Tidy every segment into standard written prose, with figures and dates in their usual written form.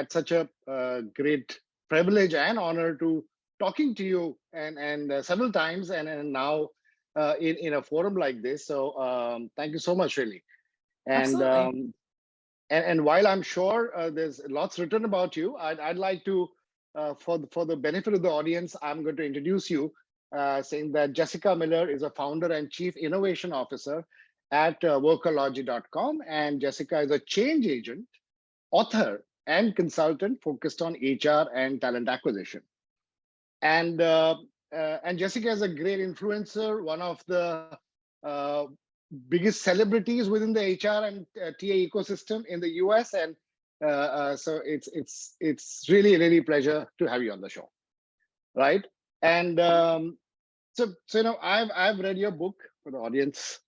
had such a great privilege and honor to talking to you and several times and now in a forum like this. So thank you so much, really. And Absolutely. and while I'm sure there's lots written about you, I'd like to, for the benefit of the audience, I'm going to introduce you, saying that Jessica Miller is a founder and chief innovation officer at workology.com, and Jessica is a change agent, author, and consultant focused on HR and talent acquisition. And Jessica is a great influencer, one of the uh, biggest celebrities within the HR and TA ecosystem in the US, and so it's really a pleasure to have you on the show, right? And so I've read your book for the audience,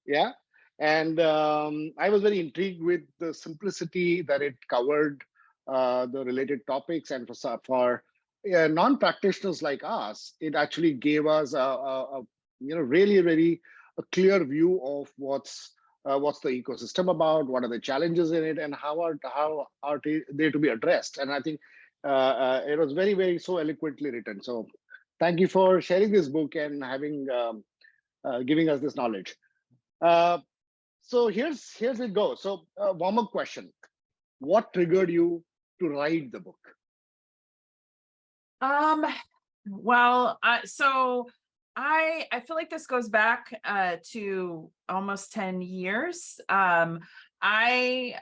yeah, and I was very intrigued with the simplicity that it covered, the related topics, and for non-practitioners like us, it actually gave us a really a clear view of what's the ecosystem about, what are the challenges in it, and how are they to be addressed. And I think it was very so eloquently written. So thank you for sharing this book and having giving us this knowledge. Uh, so here's it goes. So warm-up question: what triggered you to write the book? Um, well, so I feel like this goes back to almost 10 years. I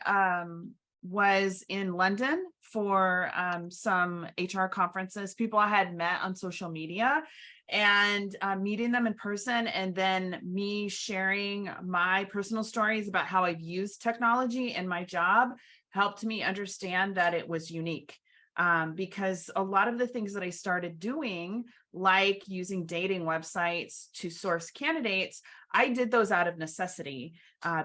was in London for some HR conferences, people I had met on social media, and meeting them in person, and then me sharing my personal stories about how I've used technology in my job helped me understand that it was unique. Because a lot of the things that I started doing, like using dating websites to source candidates, I did those out of necessity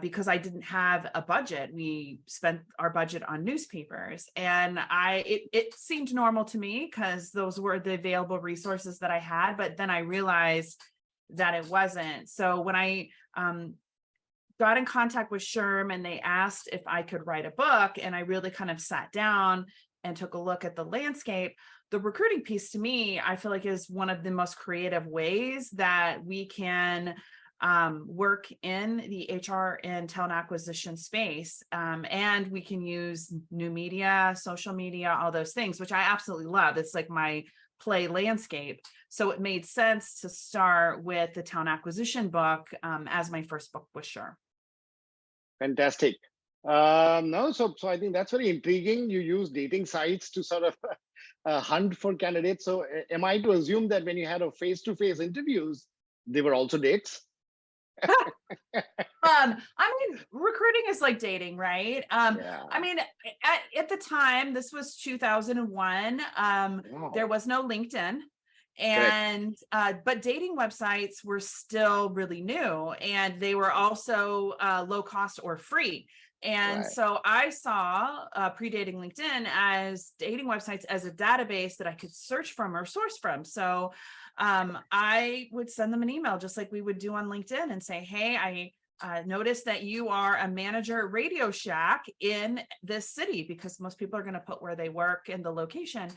because I didn't have a budget. We spent our budget on newspapers, and it seemed normal to me because those were the available resources that I had. But then I realized that it wasn't. So when I got in contact with SHRM and they asked if I could write a book, and I really kind of sat down and took a look at the landscape, the recruiting piece to me, I feel like is one of the most creative ways that we can work in the HR and talent acquisition space. And we can use new media, social media, all those things, which I absolutely love. It's like my play landscape. So it made sense to start with the talent acquisition book as my first book with SHRM. Fantastic. No, so I think that's very intriguing. You use dating sites to sort of hunt for candidates. So am I to assume that when you had a face-to-face interviews, they were also dates? I mean, recruiting is like dating, right? Yeah. I mean, at the time, this was 2001. Wow. There was no LinkedIn. Correct. And but dating websites were still really new, and they were also low cost or free. And Right. so I saw predating LinkedIn as dating websites as a database that I could search from or source from. So I would send them an email just like we would do on LinkedIn and say, hey, I noticed that you are a manager at Radio Shack in this city, because most people are going to put where they work and the location.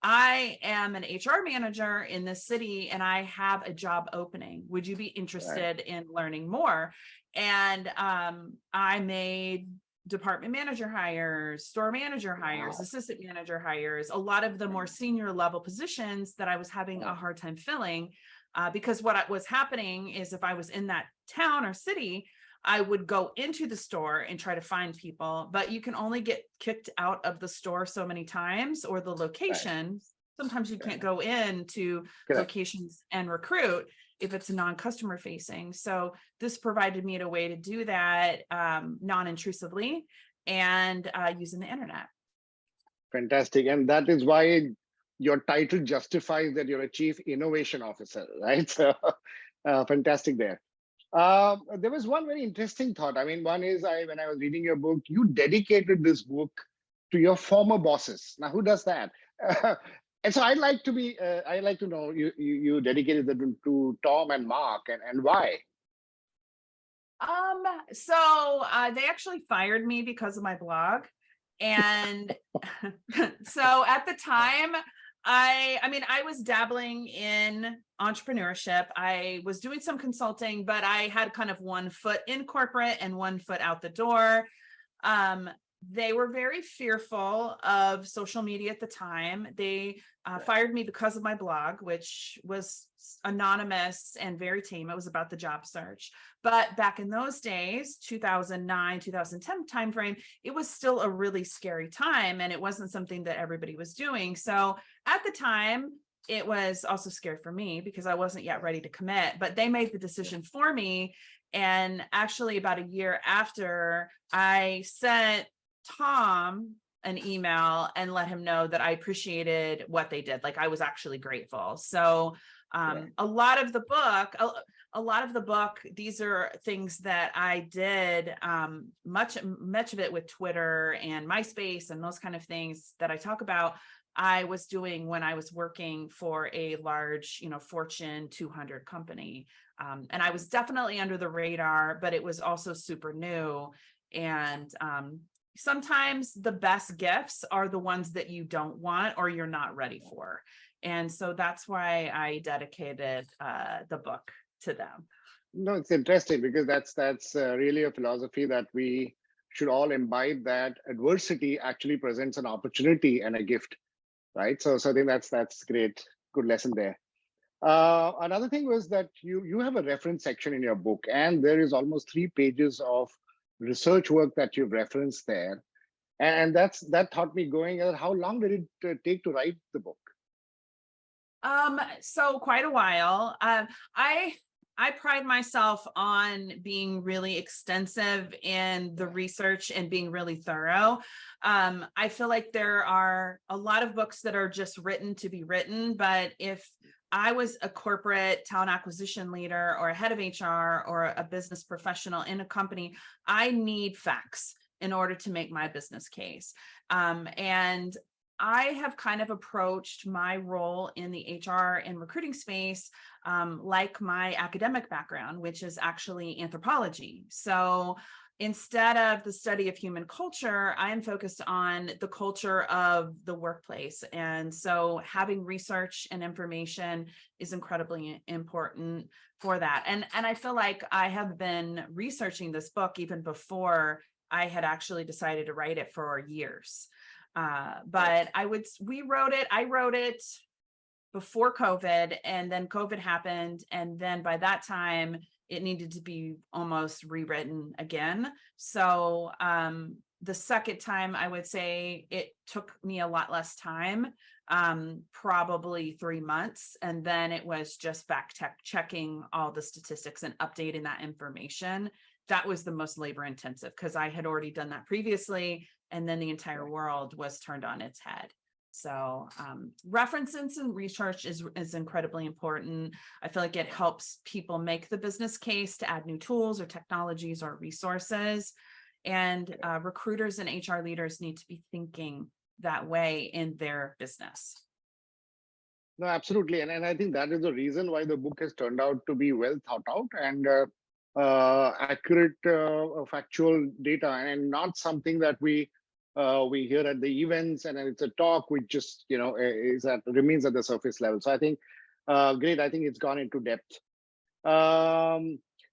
I am an HR manager in this city and I have a job opening. Would you be interested in learning more? And I made department manager hires, store manager hires, assistant manager hires, a lot of the more senior level positions that I was having a hard time filling, because what was happening is if I was in that town or city, I would go into the store and try to find people, but you can only get kicked out of the store so many times, or the location. Sometimes you can't go into locations and recruit if it's non-customer facing. So this provided me a way to do that non-intrusively and using the internet. Fantastic. And that is why your title justifies that you're a chief innovation officer, right? So fantastic there. There was one very interesting thought. I mean, one is when I was reading your book, you dedicated this book to your former bosses. Now, who does that? And so I'd like to know, you dedicated it to Tom and Mark, and why? So they actually fired me because of my blog. And so at the time, I mean, I was dabbling in entrepreneurship. I was doing some consulting, but I had kind of one foot in corporate and one foot out the door. They were very fearful of social media at the time. They fired me because of my blog, which was anonymous and very tame. It was about the job search. But back in those days, 2009, 2010 timeframe, it was still a really scary time, and it wasn't something that everybody was doing. So at the time, it was also scary for me because I wasn't yet ready to commit, but they made the decision for me. And actually, about a year after, I sent Tom an email and let him know that I appreciated what they did. Like, I was actually grateful. So a lot of the book, these are things that I did, much of it with Twitter and MySpace and those kind of things that I talk about, I was doing when I was working for a large, Fortune 200 company. And I was definitely under the radar, but it was also super new. And sometimes the best gifts are the ones that you don't want or you're not ready for. And so that's why I dedicated the book to them. No, it's interesting because that's really a philosophy that we should all imbibe, that adversity actually presents an opportunity and a gift, right? So I think that's great, good lesson there. Another thing was that you have a reference section in your book, and there is almost 3 pages of research work that you've referenced there, and that taught me going. How long did it take to write the book? So quite a while. I pride myself on being really extensive in the research and being really thorough. I feel like there are a lot of books that are just written to be written, but if I was a corporate talent acquisition leader or a head of HR or a business professional in a company, I need facts in order to make my business case. And I have kind of approached my role in the HR and recruiting space like my academic background, which is actually anthropology. So instead of the study of human culture, I am focused on the culture of the workplace. And so having research and information is incredibly important for that. And I feel like I have been researching this book even before I had actually decided to write it for years. But I wrote it before COVID, and then COVID happened. And then by that time, it needed to be almost rewritten again. So the second time, I would say it took me a lot less time, probably 3 months. And then it was just checking all the statistics and updating that information. That was the most labor intensive because I had already done that previously. And then the entire world was turned on its head. So references and research is incredibly important. I feel like it helps people make the business case to add new tools or technologies or resources. And recruiters and HR leaders need to be thinking that way in their business. No, absolutely. And I think that is the reason why the book has turned out to be well thought out and accurate, factual data, and not something that we hear at the events and it's a talk which just remains at the surface level. So I think great. I think it's gone into depth.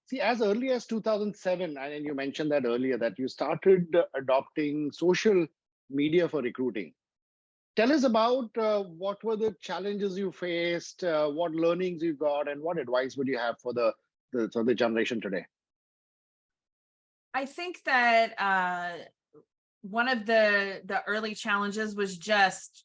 See, as early as 2007, and you mentioned that earlier, that you started adopting social media for recruiting. Tell us about what were the challenges you faced, what learnings you got, and what advice would you have for the generation today? I think that one of the early challenges was just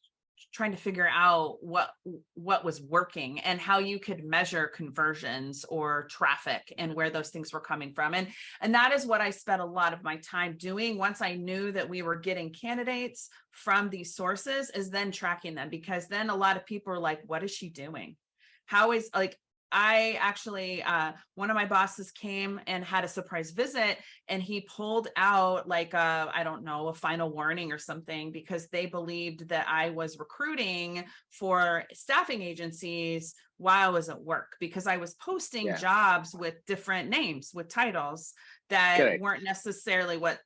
trying to figure out what was working and how you could measure conversions or traffic and where those things were coming from. And that is what I spent a lot of my time doing once I knew that we were getting candidates from these sources, is then tracking them, because then a lot of people are like, what is she doing? How is, like, I actually, one of my bosses came and had a surprise visit, and he pulled out like I don't know, a final warning or something, because they believed that I was recruiting for staffing agencies while I was at work, because I was posting jobs with different names, with titles that weren't necessarily what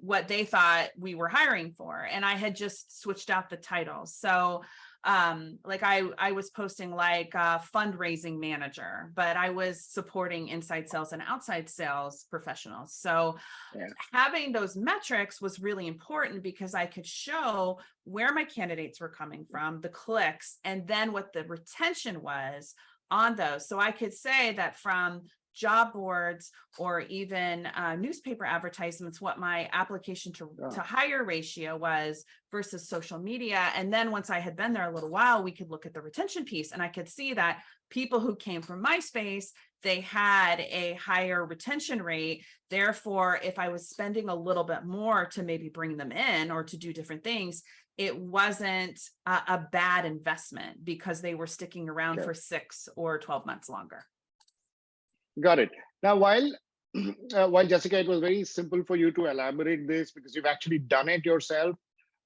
what they thought we were hiring for. And I had just switched out the titles. So like I was posting like fundraising manager, but I was supporting inside sales and outside sales professionals. So having those metrics was really important because I could show where my candidates were coming from, the clicks, and then what the retention was on those. So I could say that from job boards or even newspaper advertisements, what my application to hire ratio was versus social media. And then once I had been there a little while, we could look at the retention piece, and I could see that people who came from MySpace, they had a higher retention rate. Therefore, if I was spending a little bit more to maybe bring them in or to do different things, it wasn't a bad investment because they were sticking around for 6 or 12 months longer. Got it. Now, while Jessica, it was very simple for you to elaborate this because you've actually done it yourself.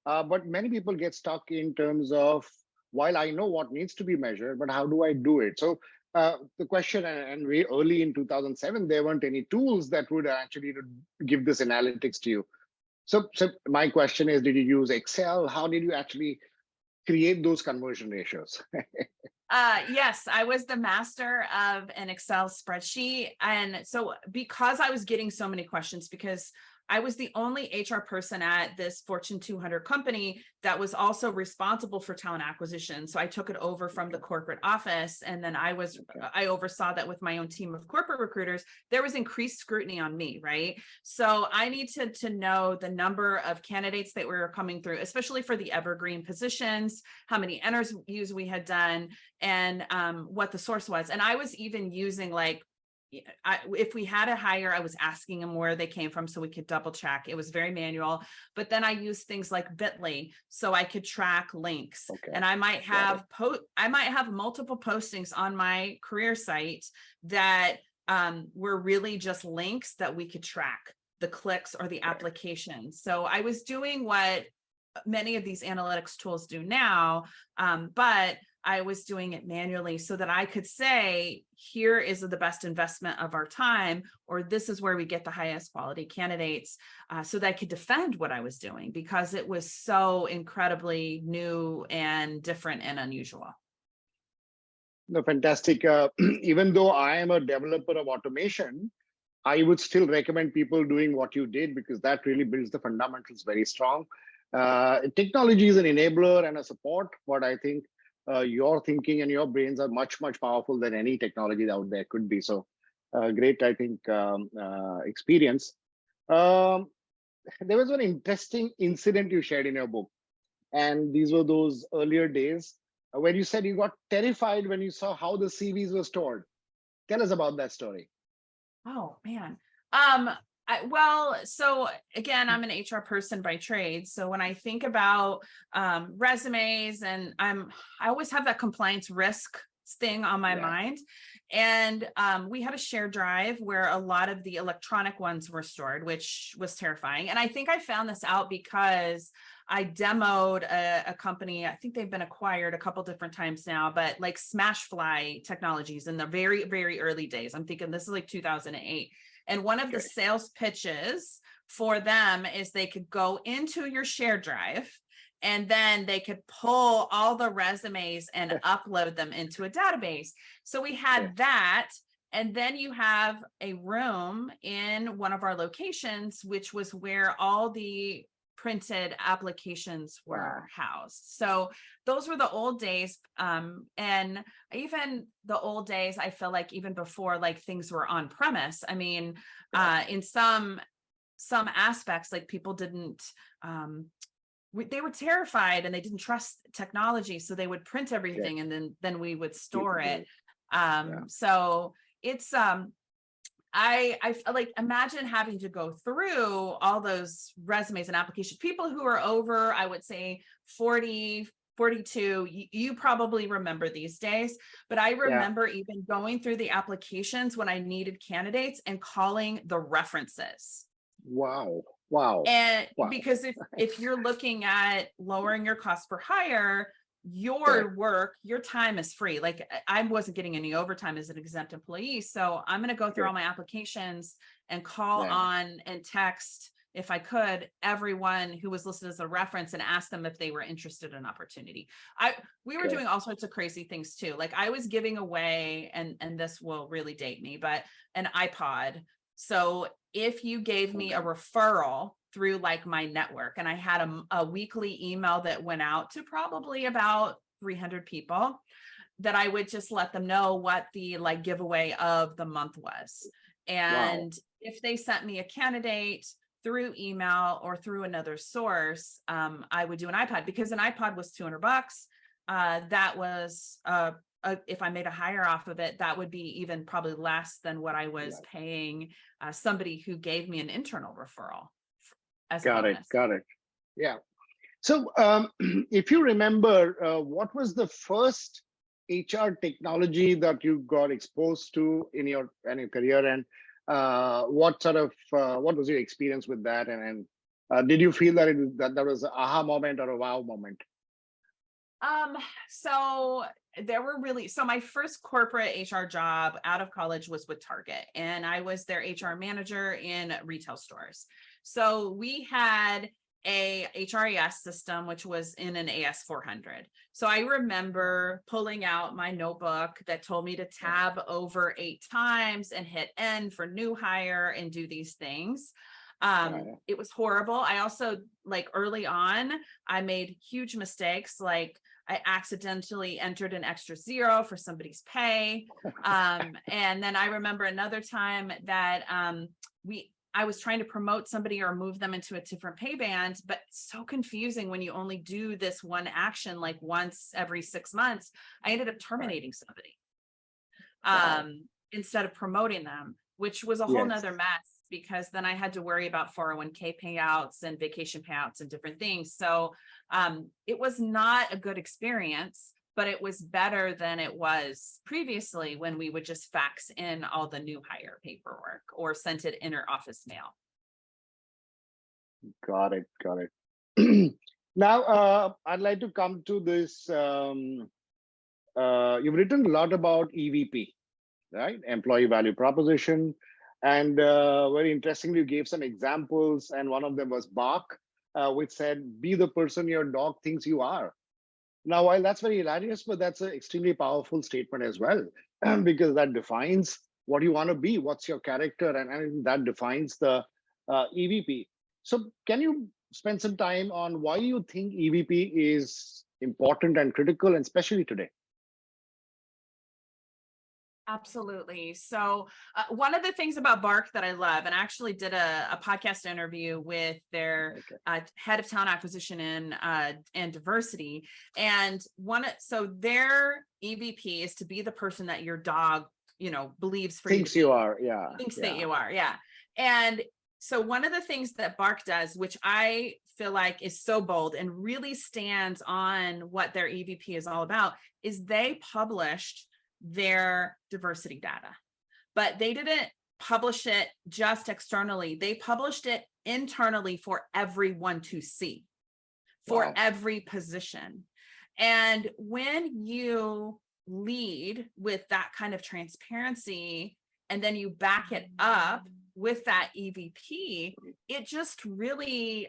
But many people get stuck in terms of, while I know what needs to be measured, but how do I do it? So the question, and very early in 2007, there weren't any tools that would actually give this analytics to you. So my question is, did you use Excel? How did you actually create those conversion ratios? Yes, I was the master of an Excel spreadsheet. And so because I was getting so many questions, because I was the only HR person at this Fortune 200 company that was also responsible for talent acquisition. So I took it over from the corporate office. And then I oversaw that with my own team of corporate recruiters. There was increased scrutiny on me, right? So I needed to know the number of candidates that were coming through, especially for the evergreen positions, how many interviews we had done, and what the source was. And I was even using if we had a hire, I was asking them where they came from so we could double check. It was very manual, but then I used things like Bitly so I could track links. And I might have multiple postings on my career site that were really just links that we could track the clicks or the applications. So I was doing what many of these analytics tools do now, but I was doing it manually so that I could say, here is the best investment of our time, or this is where we get the highest quality candidates, so that I could defend what I was doing because it was so incredibly new and different and unusual. No, fantastic. Even though I am a developer of automation, I would still recommend people doing what you did because that really builds the fundamentals very strong. Technology is an enabler and a support, but I think your thinking and your brains are much, much powerful than any technology out there could be. So great, I think, experience. There was an interesting incident you shared in your book. And these were those earlier days where you said you got terrified when you saw how the CVs were stored. Tell us about that story. Oh, man. So again, I'm an HR person by trade. So when I think about resumes, and I always have that compliance risk thing on my mind. And we had a shared drive where a lot of the electronic ones were stored, which was terrifying. And I think I found this out because I demoed a company. I think they've been acquired a couple different times now, but like Smashfly Technologies in the very, very early days. I'm thinking this is like 2008. And one of the sales pitches for them is they could go into your shared drive and then they could pull all the resumes and upload them into a database. So we had that. And then you have a room in one of our locations, which was where all the printed applications were housed. So those were the old days. And even the old days, I feel like even before like things were on premise. I mean, in some aspects, like people didn't, they were terrified and they didn't trust technology. So they would print everything and then we would store it. So it's, I like imagine having to go through all those resumes and applications. People who are over, I would say 40, 42, you probably remember these days, but I remember even going through the applications when I needed candidates and calling the references. Wow. And because if you're looking at lowering your cost per hire, your work, your time is free. Like I wasn't getting any overtime as an exempt employee. So I'm going to go through all my applications and call on and text if I could, everyone who was listed as a reference and ask them if they were interested in opportunity. We were doing all sorts of crazy things too. Like I was giving away, and this will really date me, but an iPod. So if you gave me a referral through like my network, and I had a weekly email that went out to probably about 300 people, that I would just let them know what the like giveaway of the month was. And if they sent me a candidate through email or through another source, I would do an iPod, because an iPod was $200. That was if I made a hire off of it, that would be even probably less than what I was paying somebody who gave me an internal referral as a bonus. Got it. Yeah. So if you remember, what was the first HR technology that you got exposed to in your career, and what was your experience with that, and did you feel that that was an aha moment or a wow moment? So there were so my first corporate HR job out of college was with Target, and I was their HR manager in retail stores. So we had a HRIS system, which was in an AS400. So I remember pulling out my notebook that told me to tab over 8 times and hit N for new hire and do these things. It was horrible. I also, like early on, I made huge mistakes. Like I accidentally entered an extra 0 for somebody's pay. And then I remember another time that I was trying to promote somebody or move them into a different pay band, but so confusing when you only do this one action like once every 6 months. I ended up terminating somebody instead of promoting them, which was a whole nother mess, because then I had to worry about 401k payouts and vacation payouts and different things. So it was not a good experience, but it was better than it was previously when we would just fax in all the new hire paperwork or sent it inter office mail. Got it. Now, I'd like to come to this. You've written a lot about EVP, right? Employee value proposition. And very interestingly, you gave some examples, and one of them was Bark, which said, be the person your dog thinks you are. Now, while that's very hilarious, but that's an extremely powerful statement as well, because that defines what you want to be, what's your character, and that defines the EVP. So can you spend some time on why you think EVP is important and critical, and especially today? Absolutely. So one of the things about Bark that I love, and I actually did a podcast interview with their head of talent acquisition and diversity. And so their EVP is to be the person that your dog, believes for thinks you are. Yeah. Thinks that you are. Yeah. And so one of the things that Bark does, which I feel like is so bold and really stands on what their EVP is all about, is they published their diversity data, but they didn't publish it just externally. They published it internally for everyone to see, for every position. And when you lead with that kind of transparency, and then you back it up with that EVP, it just really,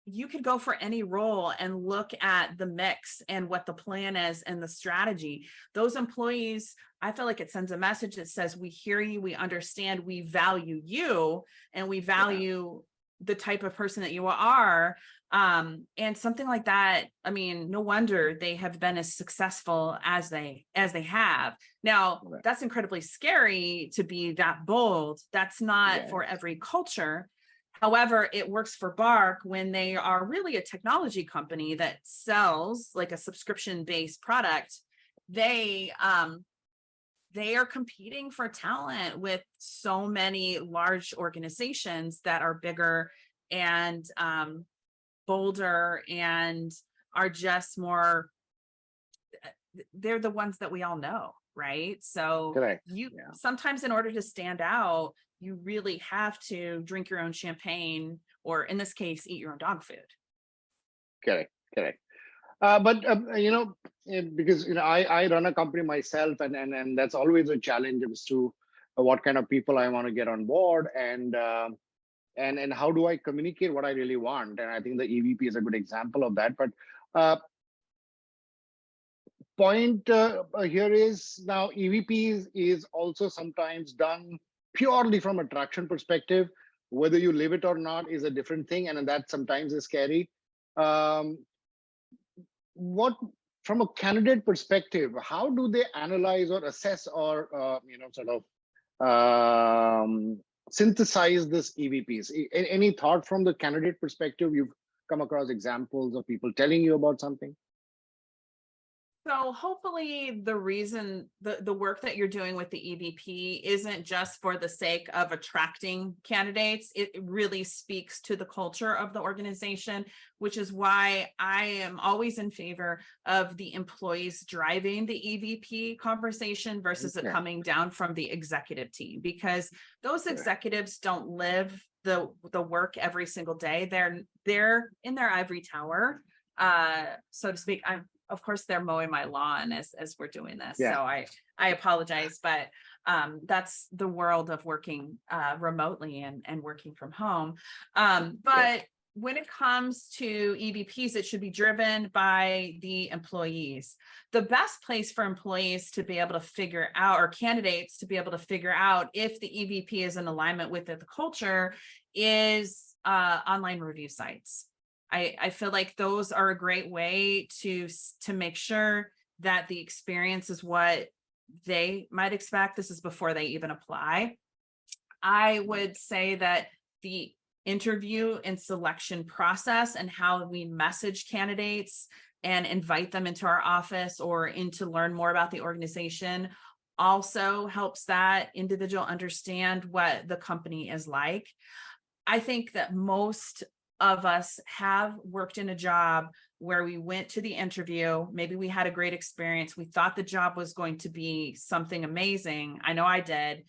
you could go for any role and look at the mix and what the plan is and the strategy. Those employees, I feel like it sends a message that says, we hear you, we understand, we value you, and we value the type of person that you are. And something like that, no wonder they have been as successful as they have. Now, that's incredibly scary to be that bold. That's not for every culture. However, it works for Bark when they are really a technology company that sells like a subscription-based product. They are competing for talent with so many large organizations that are bigger and bolder and are just more, they're the ones that we all know, right? So sometimes in order to stand out, you really have to drink your own champagne, or in this case, eat your own dog food. Correct. But because I run a company myself, and that's always a challenge as to what kind of people I want to get on board. And and how do I communicate what I really want? And I think the EVP is a good example of that. But uh, point here is now EVP is also sometimes done purely from attraction perspective. Whether you live it or not is a different thing, and that sometimes is scary. Um, what from a candidate perspective, how do they analyze or assess or sort of synthesize this EVPs? Any thought from the candidate perspective? You've come across examples of people telling you about something? So hopefully the reason the work that you're doing with the EVP isn't just for the sake of attracting candidates. It really speaks to the culture of the organization, which is why I am always in favor of the employees driving the EVP conversation versus it coming down from the executive team, because those executives don't live the work every single day. They're in their ivory tower, so to speak. Of course, they're mowing my lawn as we're doing this. Yeah. So I apologize, but that's the world of working remotely and working from home. But when it comes to EVPs, it should be driven by the employees. The best place for employees to be able to figure out, or candidates to be able to figure out if the EVP is in alignment with the culture, is online review sites. I feel like those are a great way to make sure that the experience is what they might expect. This is before they even apply. I would say that the interview and selection process and how we message candidates and invite them into our office or in to learn more about the organization also helps that individual understand what the company is like. I think that most of us have worked in a job where we went to the interview, maybe we had a great experience, we thought the job was going to be something amazing. I know I did.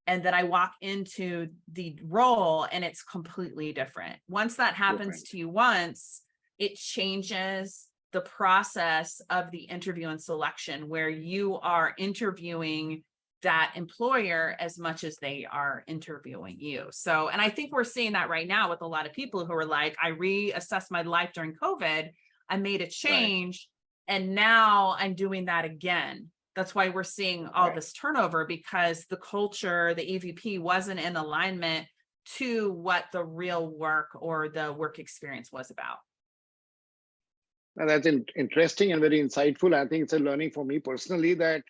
And then I walk into the role and it's completely different. Once that happens to you once, it changes the process of the interview and selection, where you are interviewing that employer as much as they are interviewing you. So, and I think we're seeing that right now with a lot of people who are like, I reassessed my life during COVID, I made a change, and now I'm doing that again. That's why we're seeing all this turnover, because the culture, the EVP wasn't in alignment to what the real work or the work experience was about. Now, that's interesting and very insightful. I think it's a learning for me personally that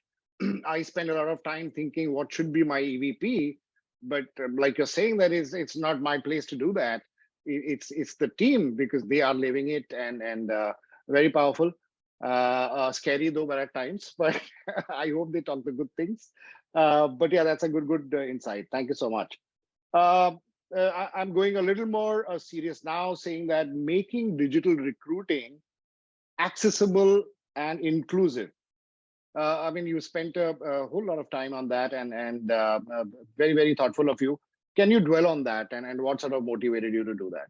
I spend a lot of time thinking what should be my EVP, but like you're saying, that is, it's not my place to do that. It's the team, because they are living it, and very powerful. Scary though, but at times. But I hope they talk the good things. But yeah, that's a good insight. Thank you so much. I'm going a little more serious now, saying that making digital recruiting accessible and inclusive. I mean, you spent a whole lot of time on that, and very thoughtful of you. Can you dwell on that, and what sort of motivated you to do that?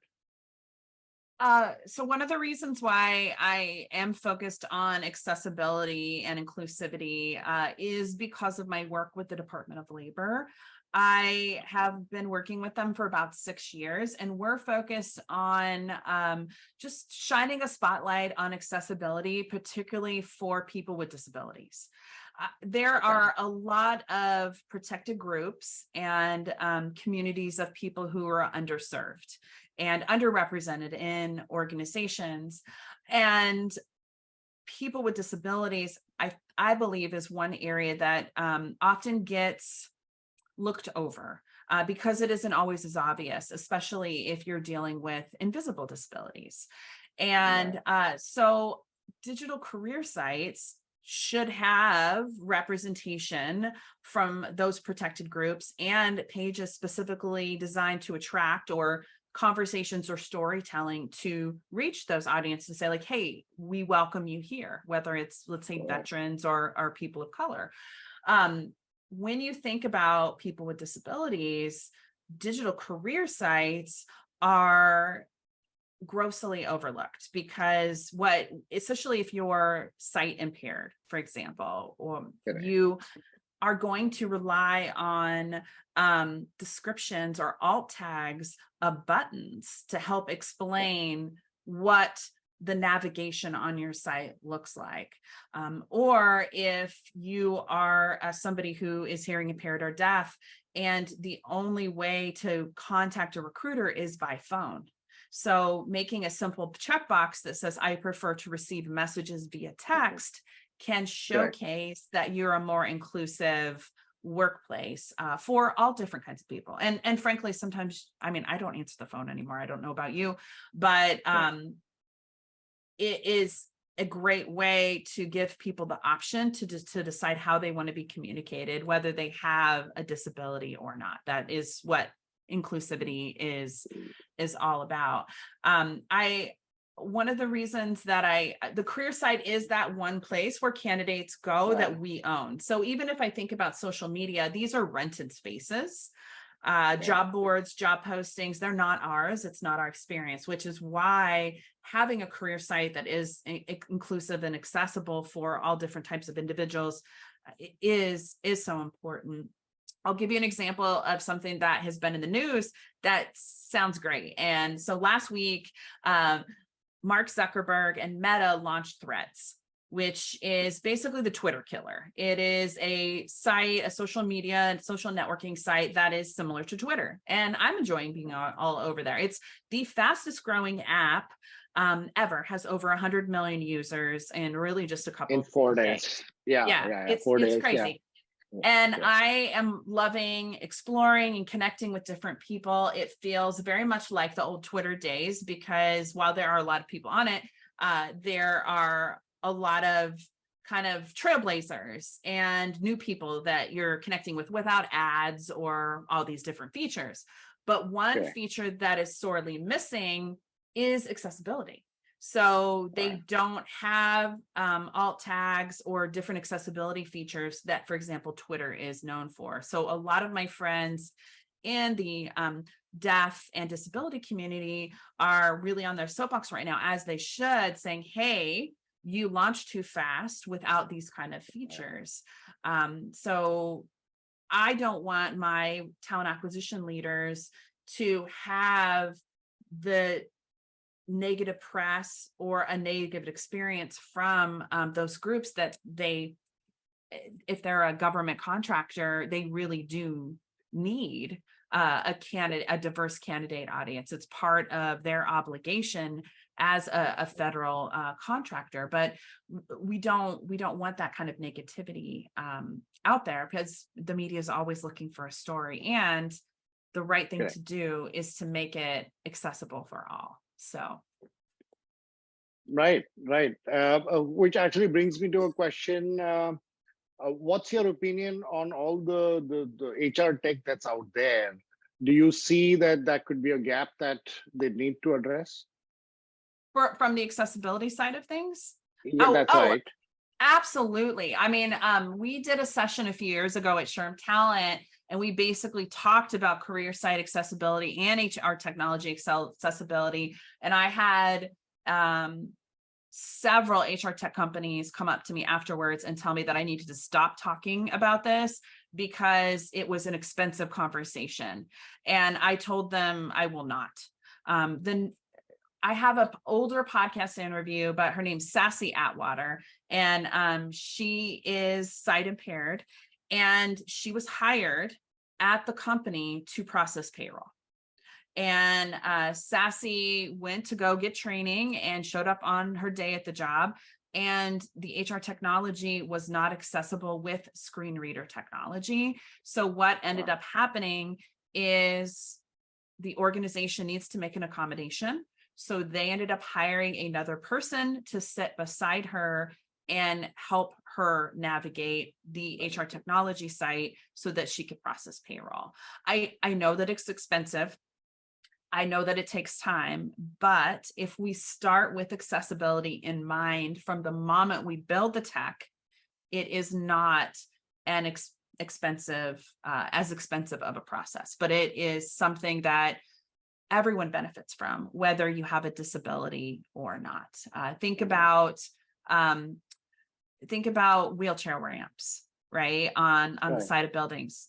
So one of the reasons why I am focused on accessibility and inclusivity is because of my work with the Department of Labor. I have been working with them for about 6 years, and we're focused on just shining a spotlight on accessibility, particularly for people with disabilities. There are a lot of protected groups and communities of people who are underserved and underrepresented in organizations. And people with disabilities, I believe, is one area that often gets looked over because it isn't always as obvious, especially if you're dealing with invisible disabilities. And so digital career sites should have representation from those protected groups and pages specifically designed to attract, or conversations or storytelling to reach those audiences and say, like, hey, we welcome you here, whether it's, let's say, veterans or people of color. When you think about people with disabilities, digital career sites are grossly overlooked, because especially if you're sight impaired, for example, or are going to rely on descriptions or alt tags of buttons to help explain what the navigation on your site looks like. Or if you are somebody who is hearing impaired or deaf, and the only way to contact a recruiter is by phone. So making a simple checkbox that says, I prefer to receive messages via text, can showcase that you're a more inclusive workplace for all different kinds of people. And frankly, sometimes, I mean, I don't answer the phone anymore. I don't know about you, but it is a great way to give people the option to decide how they want to be communicated, whether they have a disability or not. That is what inclusivity is all about. One of the reasons that the career site is that one place where candidates go that we own. So even if I think about social media, these are rented spaces, job boards, job postings, they're not ours. It's not our experience, which is why having a career site that is inclusive and accessible for all different types of individuals is so important. I'll give you an example of something that has been in the news that sounds great. And so last week, Mark Zuckerberg and Meta launched Threads, which is basically the Twitter killer. It is a site, a social media and social networking site that is similar to Twitter. And I'm enjoying being all over there. It's the fastest growing app ever, has over 100 million users and really just a couple in 4 days. Yeah. It's 4 days, crazy. yeah. And I am loving exploring and connecting with different people. It feels very much like the old Twitter days, because while there are a lot of people on it, there are a lot of kind of trailblazers and new people that you're connecting with without ads or all these different features. But one feature that is sorely missing is accessibility. So they don't have alt tags or different accessibility features that, for example, Twitter is known for. So a lot of my friends in the deaf and disability community are really on their soapbox right now, as they should, saying, hey, you launched too fast without these kind of features. So I don't want my talent acquisition leaders to have the negative press or a negative experience from those groups that if they're a government contractor, they really do need a diverse candidate audience. It's part of their obligation as a federal contractor, but we don't want that kind of negativity out there, because the media is always looking for a story, and the right thing to do is to make it accessible for all. So, right. Which actually brings me to a question. What's your opinion on all the HR tech that's out there? Do you see that could be a gap that they need to address? from the accessibility side of things? Yeah, that's right. Absolutely. I mean, we did a session a few years ago at SHRM Talent, and we basically talked about career site accessibility and HR technology accessibility. And I had several HR tech companies come up to me afterwards and tell me that I needed to stop talking about this because it was an expensive conversation. And I told them I will not. Then I have an older podcast interview, but her name's Sassy Atwater, and she is sight impaired, and she was hired at the company to process payroll. And Sassy went to go get training and showed up on her day at the job, and the HR technology was not accessible with screen reader technology. So what ended up happening is the organization needs to make an accommodation. So they ended up hiring another person to sit beside her and help her navigate the HR technology site so that she could process payroll. I know that it's expensive. I know that it takes time, but if we start with accessibility in mind from the moment we build the tech, it is not an expensive of a process, but it is something that everyone benefits from, whether you have a disability or not. Think about wheelchair ramps, right, on the Right. side of buildings.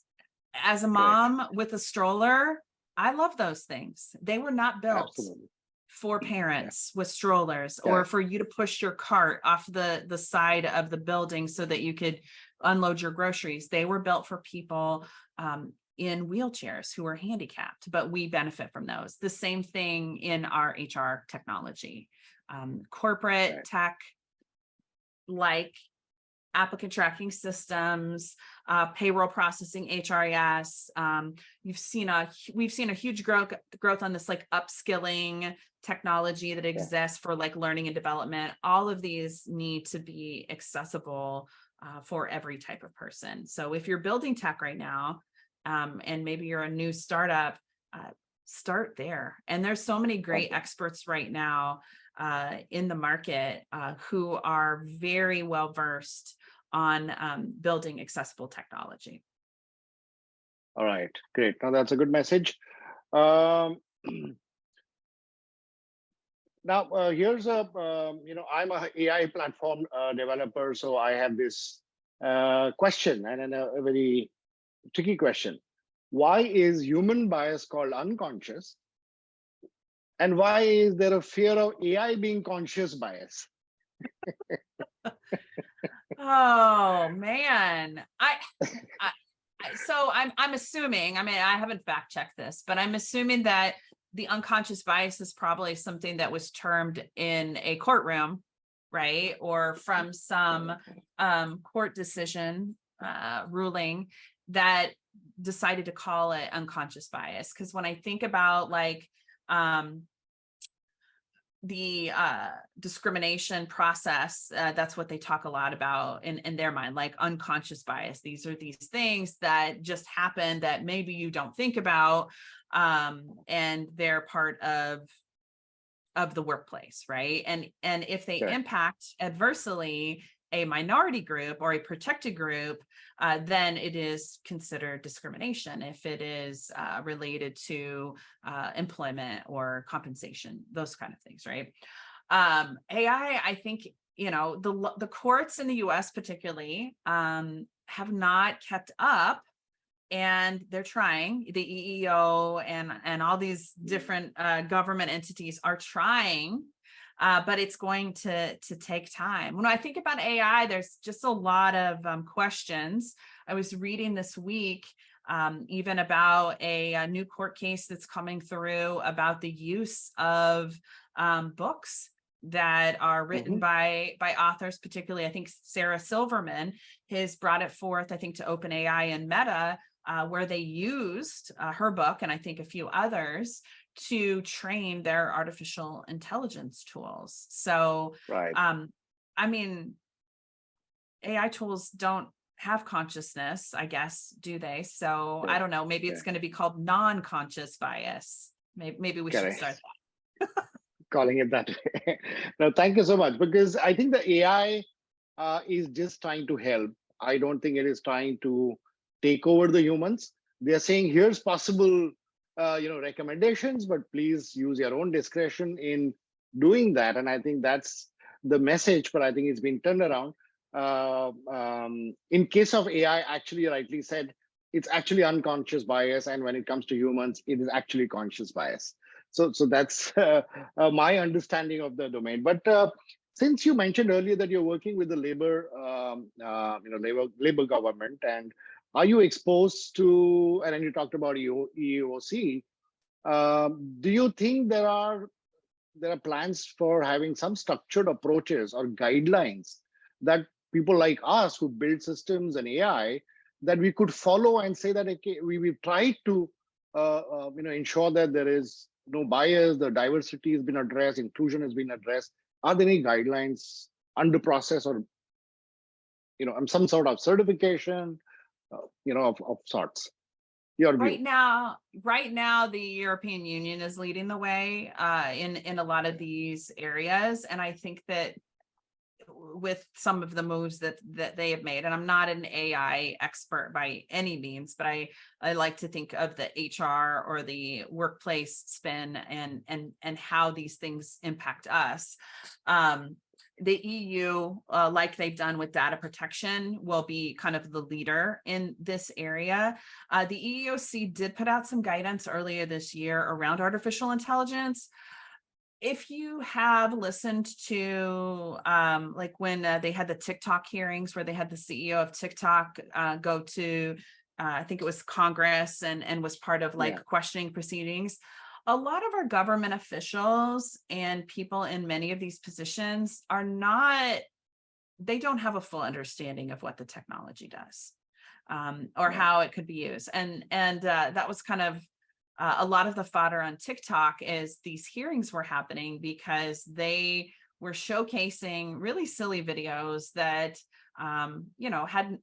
As a Correct. mom with a stroller, I love those things. They were not built Absolutely. for Yeah. parents with strollers, or Correct. for you to push your cart off the side of the building so that you could unload your groceries. They were built for people in wheelchairs who are handicapped, but we benefit from those. The same thing in our HR technology, corporate Right. tech, like applicant tracking systems, payroll processing, HRIS. We've seen a huge growth on this like upskilling technology that exists for like learning and development. All of these need to be accessible for every type of person. So if you're building tech right now, and maybe you're a new startup, start there. And there's so many great experts right now in the market who are very well versed on building accessible technology. All right, great. Now that's a good message. Um, now here's a I'm a AI platform developer, so I have this question, and a very tricky question. Why is human bias called unconscious? And why is there a fear of AI being conscious bias? Oh man, so I'm assuming. I mean, I haven't fact checked this, but I'm assuming that the unconscious bias is probably something that was termed in a courtroom, right, or from some court decision ruling that decided to call it unconscious bias. Because when I think about like the discrimination process, that's what they talk a lot about in their mind, like unconscious bias. These are these things that just happen that maybe you don't think about, and they're part of the workplace, right? And if they impact adversely a minority group or a protected group, then it is considered discrimination if it is related to employment or compensation, those kind of things, right? AI, I think, the courts in the US particularly have not kept up, and they're trying. The EEO and all these different government entities are trying, but it's going to take time. When I think about AI, there's just a lot of questions. I was reading this week even about a new court case that's coming through about the use of books that are written by authors, particularly I think Sarah Silverman has brought it forth, I think, to OpenAI and Meta, where they used her book and I think a few others to train their artificial intelligence tools. So, I mean, AI tools don't have consciousness, I guess, do they? So I don't know, maybe it's going to be called non-conscious bias. Maybe we should start that. Calling it that way. No, thank you so much, because I think the AI is just trying to help. I don't think it is trying to take over the humans. They are saying, here's possible recommendations, but please use your own discretion in doing that. And I think that's the message, but I think it's been turned around. In case of AI, actually, you rightly said, it's actually unconscious bias. And when it comes to humans, it is actually conscious bias. So that's my understanding of the domain. But since you mentioned earlier that you're working with the labor government, and are you exposed to, and then you talked about EEOC, do you think there are plans for having some structured approaches or guidelines that people like us who build systems and AI, that we could follow and say that, okay, we've tried to ensure that there is no bias, the diversity has been addressed, inclusion has been addressed? Are there any guidelines under process, or some sort of certification of sorts? Your view. Right now, the European Union is leading the way in a lot of these areas, and I think that with some of the moves that they have made, and I'm not an AI expert by any means, but I like to think of the HR or the workplace spin and how these things impact us. the EU, like they've done with data protection, will be kind of the leader in this area. The EEOC did put out some guidance earlier this year around artificial intelligence. If you have listened to like when they had the TikTok hearings where they had the CEO of TikTok go to, I think it was Congress, and was part of like questioning proceedings. A lot of our government officials and people in many of these positions are not, they don't have a full understanding of what the technology does, or how it could be used. And that was kind of a lot of the fodder on TikTok. Is these hearings were happening because they were showcasing really silly videos that, you know, hadn't,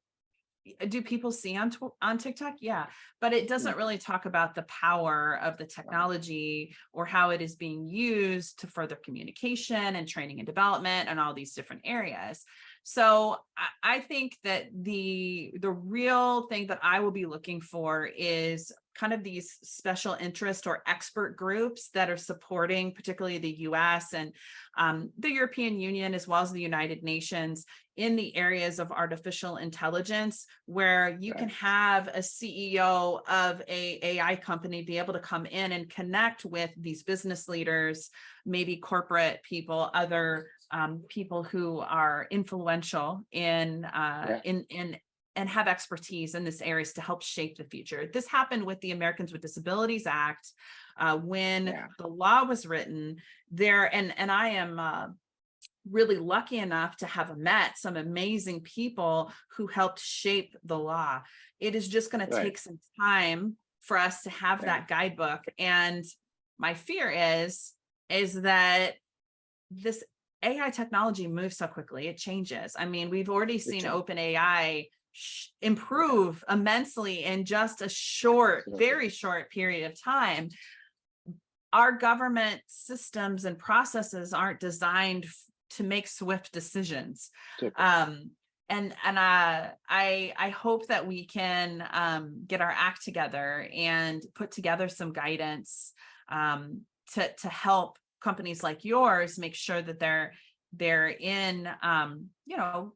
do people see on TikTok? Yeah, but it doesn't really talk about the power of the technology or how it is being used to further communication and training and development and all these different areas. So I think that the real thing that I will be looking for is kind of these special interest or expert groups that are supporting particularly the US and the European Union, as well as the United Nations, in the areas of artificial intelligence, where you can have a CEO of a AI company be able to come in and connect with these business leaders, maybe corporate people, other people who are influential in and have expertise in this areas to help shape the future. This happened with the Americans with Disabilities Act when the law was written there. And I am really lucky enough to have met some amazing people who helped shape the law. It is just going to take some time for us to have that guidebook. And my fear is that this AI technology moves so quickly, it changes. I mean, we've already seen OpenAI improve immensely in just a short, very short period of time. Our government systems and processes aren't designed to make swift decisions. And I hope that we can get our act together and put together some guidance to help companies like yours make sure that they're in, you know,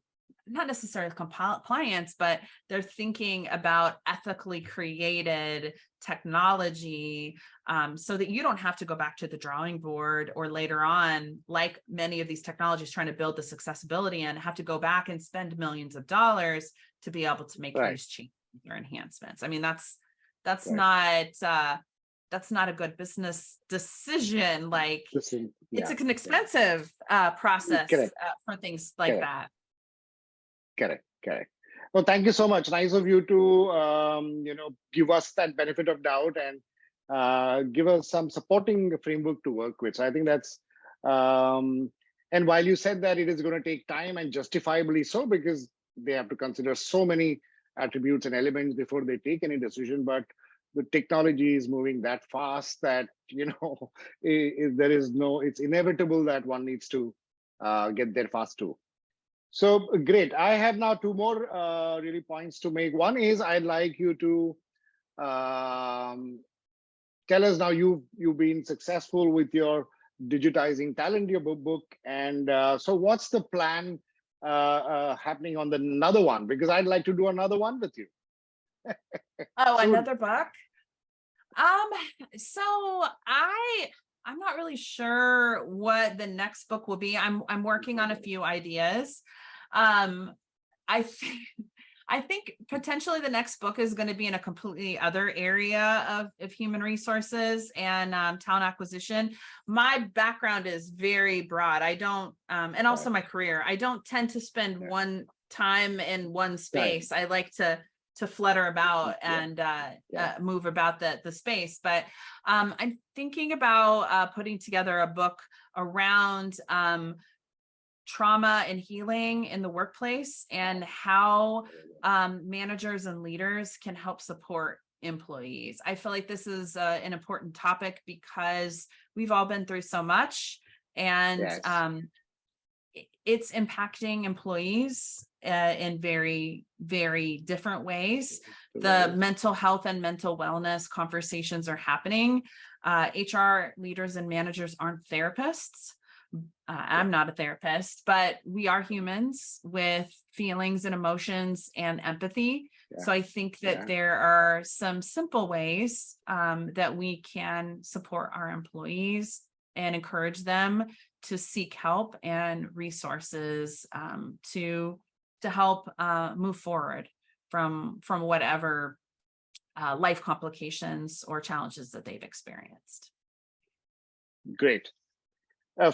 not necessarily compliance, but they're thinking about ethically created technology, so that you don't have to go back to the drawing board or later on, like many of these technologies trying to build this accessibility and have to go back and spend millions of dollars to be able to make these changes or enhancements. I mean, that's not a good business decision. Like it's an expensive process for things like that. Correct. Well, thank you so much. Nice of you to you know, give us that benefit of doubt and give us some supporting framework to work with. So I think that's and while you said that it is going to take time, and justifiably so, because they have to consider so many attributes and elements before they take any decision, but the technology is moving that fast that, you know, there is no, it's inevitable that one needs to get there fast too. So great. I have now two more really points to make. One is I'd like you to tell us now, you've been successful with your digitizing talent book, and so what's the plan happening on another one? Because I'd like to do another one with you. Oh, another book? So I'm not really sure what the next book will be. I'm working on a few ideas. I think potentially the next book is going to be in a completely other area of human resources and talent acquisition. My background is very broad. I don't, and also my career, I don't tend to spend one time in one space. I like to flutter about and move about the space. But I'm thinking about putting together a book around trauma and healing in the workplace, and how managers and leaders can help support employees. I feel like this is an important topic because we've all been through so much, and it's impacting employees in very, very different ways. The mental health and mental wellness conversations are happening. HR leaders and managers aren't therapists. I'm not a therapist, but we are humans with feelings and emotions and empathy. Yeah. So I think that Yeah. there are some simple ways that we can support our employees and encourage them to seek help and resources to help move forward from whatever life complications or challenges that they've experienced. Great.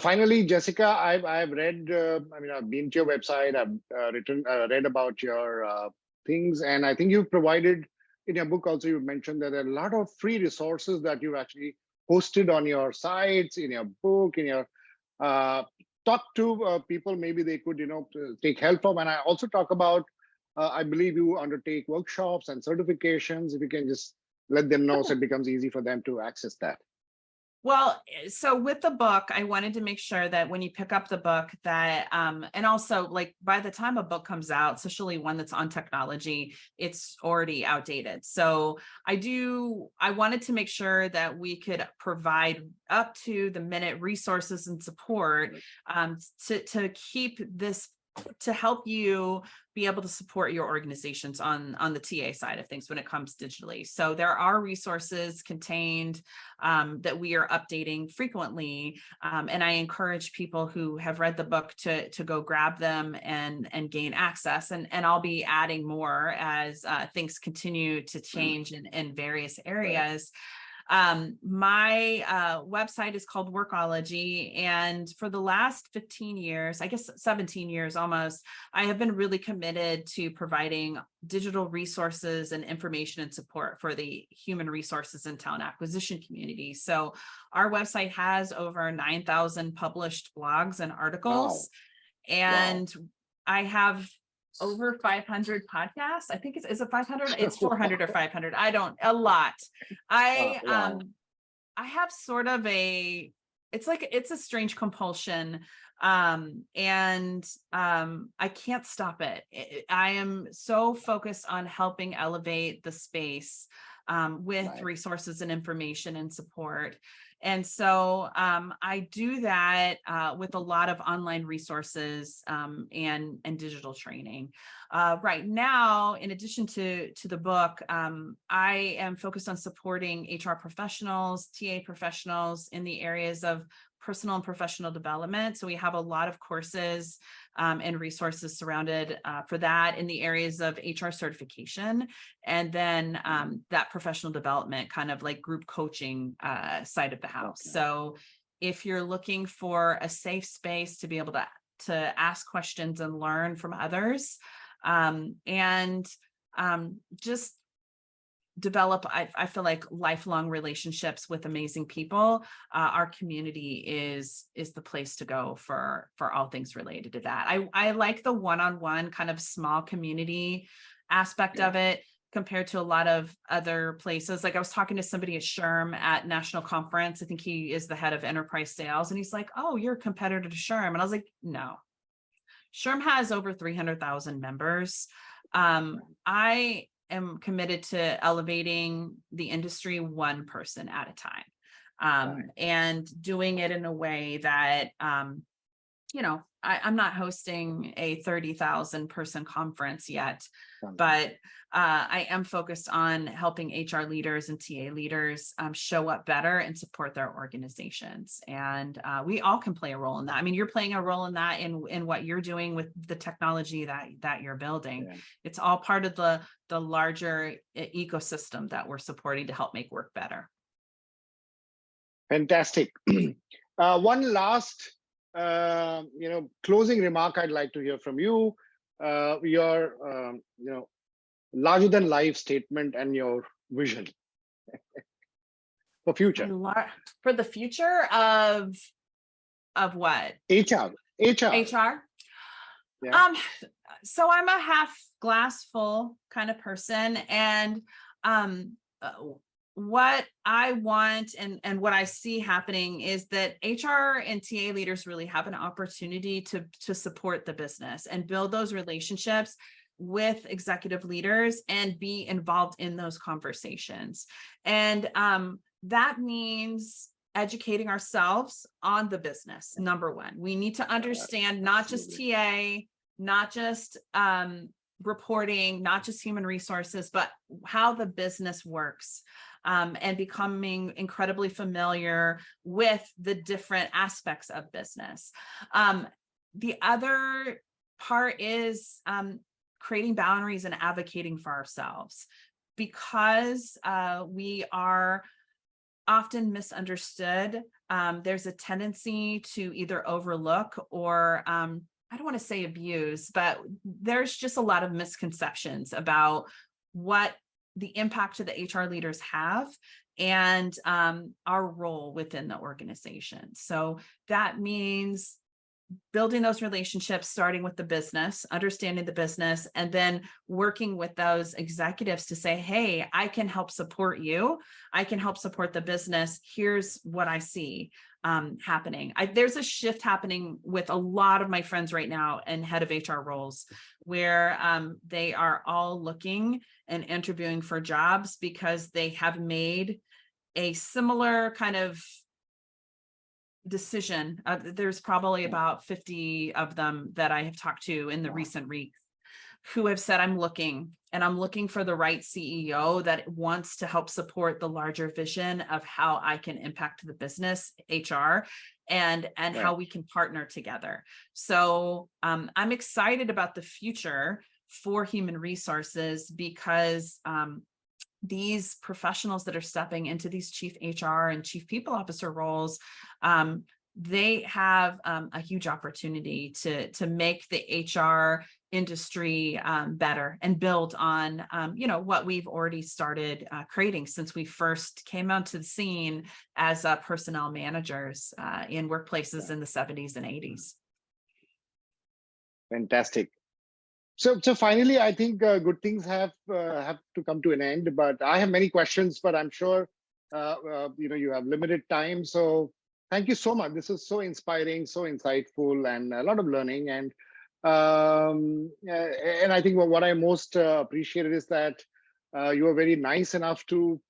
Finally, Jessica, I've read. I've been to your website. I've read about your things, and I think you've provided in your book also. You mentioned that there are a lot of free resources that you've actually posted on your sites, in your book, in your talk to people. Maybe they could, take help from. And I also talk about. I believe you undertake workshops and certifications. If you can just let them know, so it becomes easy for them to access that. Well, so with the book, I wanted to make sure that when you pick up the book that, and also like by the time a book comes out, especially one that's on technology, it's already outdated. So I wanted to make sure that we could provide up to the minute resources and support to keep this, to help you be able to support your organizations on the TA side of things when it comes digitally. So there are resources contained that we are updating frequently. And I encourage people who have read the book to go grab them and gain access. And I'll be adding more as things continue to change in various areas. My website is called Workology, and for the last 15 years, I guess 17 years almost, I have been really committed to providing digital resources and information and support for the human resources and talent acquisition community. So our website has over 9,000 published blogs and articles. Wow. And wow. I have over 500 podcasts. I think is it 500? It's 400 or 500. I don't, a lot. I have sort of it's a strange compulsion. I can't stop it. I am so focused on helping elevate the space with right. resources and information and support. And so I do that with a lot of online resources and digital training. Right now, in addition to the book, I am focused on supporting HR professionals, TA professionals in the areas of personal and professional development. So we have a lot of courses and resources surrounded for that in the areas of HR certification, and then that professional development kind of like group coaching side of the house. Okay. So if you're looking for a safe space to be able to ask questions and learn from others, and just develop, I feel like, lifelong relationships with amazing people, our community is the place to go for all things related to that. I like the one-on-one kind of small community aspect of it compared to a lot of other places. Like I was talking to somebody at SHRM at National Conference. I think he is the head of enterprise sales. And he's like, oh, you're a competitor to SHRM. And I was like, no. SHRM has over 300,000 members. I am committed to elevating the industry one person at a time, and doing it in a way that, I'm not hosting a 30,000 person conference yet, but I am focused on helping HR leaders and TA leaders show up better and support their organizations. And we all can play a role in that. I mean, you're playing a role in that in what you're doing with the technology that you're building. Yeah. It's all part of the larger ecosystem that we're supporting to help make work better. Fantastic. One last closing remark I'd like to hear from you. Your larger than life statement and your vision for future. For the future of what? HR. HR. Yeah. So I'm a half glass full kind of person, and what I want and what I see happening is that HR and TA leaders really have an opportunity to support the business and build those relationships with executive leaders and be involved in those conversations. And that means educating ourselves on the business. Number one, we need to understand not just TA, not just reporting, not just human resources, but how the business works, and becoming incredibly familiar with the different aspects of business. The other part is creating boundaries and advocating for ourselves, because we are often misunderstood. There's a tendency to either overlook or I don't want to say abuse, but there's just a lot of misconceptions about what the impact of the HR leaders have and our role within the organization. So that means building those relationships, starting with the business, understanding the business, and then working with those executives to say, hey, I can help support you. I can help support the business. Here's what I see happening. There's a shift happening with a lot of my friends right now in head of HR roles, where they are all looking and interviewing for jobs because they have made a similar kind of decision. There's probably about 50 of them that I have talked to in the recent weeks who have said, I'm looking for the right CEO that wants to help support the larger vision of how I can impact the business, HR, and how we can partner together. So I'm excited about the future for human resources, because these professionals that are stepping into these chief HR and chief people officer roles, they have a huge opportunity to make the HR industry better and build on what we've already started creating since we first came onto the scene as personnel managers in workplaces in the 70s and 80s. Fantastic. So finally, I think good things have to come to an end. But I have many questions, but I'm sure you have limited time. So thank you so much. This is so inspiring, so insightful, and a lot of learning. And I think what I most appreciated is that you were very nice enough to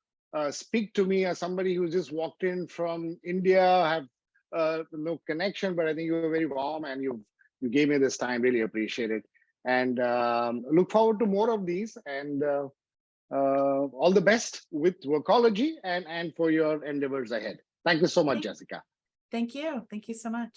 speak to me as somebody who just walked in from India, have no connection, but I think you were very warm and you gave me this time. Really appreciate it. And look forward to more of these, and all the best with Workology and for your endeavors ahead. Thank you so much, Jessica. Thank you. Thank you so much.